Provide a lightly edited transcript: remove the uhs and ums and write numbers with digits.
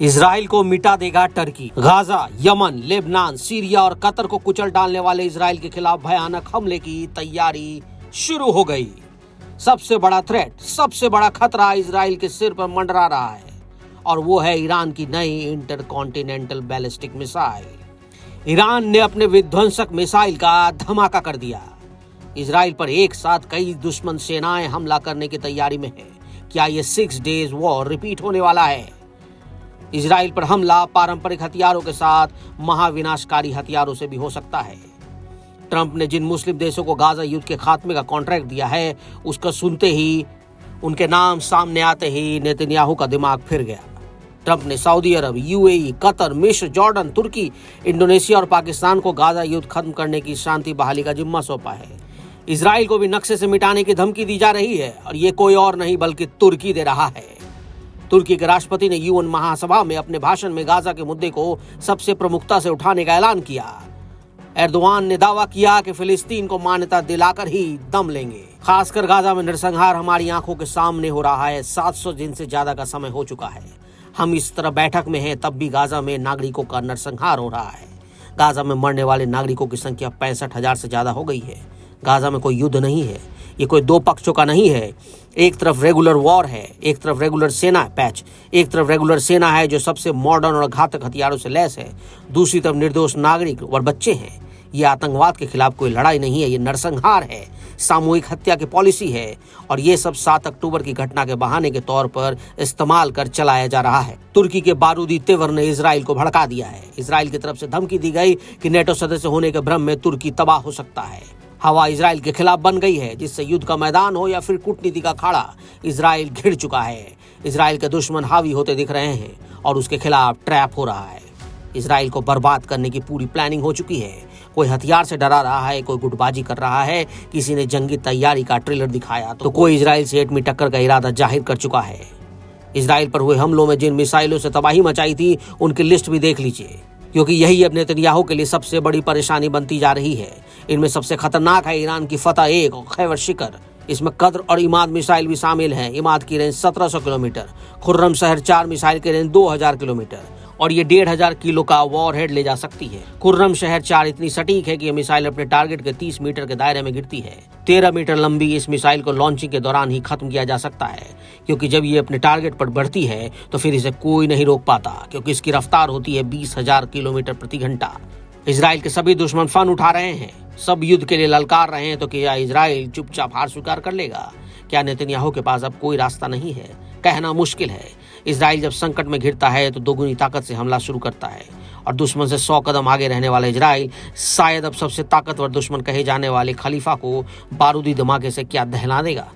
Israel को मिटा देगा Turkey. Gaza, Yemen, Lebanon, Syria और कतर को कुचल डालने वाले इजराइल के खिलाफ भयानक हमले की तैयारी शुरू हो गई। सबसे बड़ा थ्रेट, सबसे बड़ा खतरा इजराइल के सिर पर मंडरा रहा है और वो है ईरान की नई इंटरकॉन्टिनेंटल बैलिस्टिक मिसाइल। ईरान ने अपने विध्वंसक मिसाइल का धमाका कर दिया। इजराइल पर एक साथ कई दुश्मन सेनाएं हमला करने की तैयारी में है। क्या ये 6 डेज वॉर रिपीट होने वाला है? इजराइल पर हमला पारंपरिक हथियारों के साथ महाविनाशकारी हथियारों से भी हो सकता है। ट्रंप ने जिन मुस्लिम देशों को गाजा युद्ध के खात्मे का कॉन्ट्रैक्ट दिया है, उसका सुनते ही, उनके नाम सामने आते ही नेतन्याहू का दिमाग फिर गया। ट्रंप ने सऊदी अरब, यूएई, कतर, मिस्र, जॉर्डन, तुर्की, इंडोनेशिया और पाकिस्तान को गाजा युद्ध खत्म करने की शांति बहाली का जिम्मा सौंपा है। इजराइल को भी नक्शे से मिटाने की धमकी दी जा रही है और ये कोई और नहीं बल्कि तुर्की दे रहा है। तुर्की के राष्ट्रपति ने यूएन महासभा में अपने भाषण में गाजा के मुद्दे को सबसे प्रमुखता से उठाने का ऐलान किया। एर्दोआन ने दावा किया कि फिलिस्तीन को मान्यता दिलाकर ही दम लेंगे। खासकर गाजा में नरसंहार हमारी आंखों के सामने हो रहा है। 700 दिन से ज्यादा का समय हो चुका है। हम इस तरह बैठक में हैं, तब भी गाजा में नागरिकों का नरसंहार हो रहा है। गाजा में मरने वाले नागरिकों की संख्या 65,000 से ज्यादा हो गई है। गाजा में कोई युद्ध नहीं है, ये कोई दो पक्षों का नहीं है। एक तरफ रेगुलर वॉर है, एक तरफ रेगुलर सेना पैच, एक तरफ रेगुलर सेना है जो सबसे मॉडर्न और घातक हथियारों से लैस है, दूसरी तरफ निर्दोष नागरिक और बच्चे हैं। ये आतंकवाद के खिलाफ कोई लड़ाई नहीं है, ये नरसंहार है, सामूहिक हत्या की पॉलिसी है और ये सब 7 अक्टूबर की घटना के बहाने के तौर पर इस्तेमाल कर चलाया जा रहा है। तुर्की के बारूदी तेवर ने इजराइल को भड़का दिया है। इजराइल की तरफ से धमकी दी गई कि नेटो सदस्य होने के भ्रम में तुर्की तबाह हो सकता है। हवा इजराइल के खिलाफ बन गई है, जिससे युद्ध का मैदान हो या फिर कूटनीति का अखाड़ा, इजराइल घिर चुका है। इजराइल के दुश्मन हावी होते दिख रहे हैं और उसके खिलाफ ट्रैप हो रहा है। इजराइल को बर्बाद करने की पूरी प्लानिंग हो चुकी है। कोई हथियार से डरा रहा है, कोई गुटबाजी कर रहा है, किसी ने जंगी तैयारी का ट्रेलर दिखाया तो कोई इजराइल से एटमी टक्कर का इरादा जाहिर कर चुका है। इजराइल पर हुए हमलों में जिन मिसाइलों से तबाही मचाई थी, उनकी लिस्ट भी देख लीजिए, क्योंकि यही अब नेतन्याहू के लिए सबसे बड़ी परेशानी बनती जा रही है। इनमें सबसे खतरनाक है ईरान की फतह 1 और खैबर शिकर। इसमें कद्र और इमाद मिसाइल भी शामिल हैं। इमाद की रेंज 1700 किलोमीटर, खुर्रम शहर 4 मिसाइल की रेंज 2000 किलोमीटर और ये 1500 किलो का वॉरहेड ले जा सकती है। खुर्रम शहर 4 इतनी सटीक है कि ये मिसाइल अपने टारगेट के 30 मीटर के दायरे में गिरती है। 13 मीटर लंबी इस मिसाइल को लॉन्चिंग के दौरान ही खत्म किया जा सकता है, क्योंकि जब ये अपने टारगेट पर बढ़ती है तो फिर इसे कोई नहीं रोक पाता, क्योंकि इसकी रफ्तार होती है 20,000 किलोमीटर प्रति घंटा। इजराइल के सभी दुश्मन फन उठा रहे हैं, सब युद्ध के लिए ललकार रहे हैं, तो क्या इजराइल चुपचाप हार स्वीकार कर लेगा? क्या नेतन्याहू के पास अब कोई रास्ता नहीं है? कहना मुश्किल है। इजराइल जब संकट में घिरता है तो दोगुनी ताकत से हमला शुरू करता है और दुश्मन से 100 कदम आगे रहने वाला इजराइल शायद अब सबसे ताकतवर दुश्मन कहे जाने वाले खलीफा को बारूदी धमाके से क्या दहला देगा।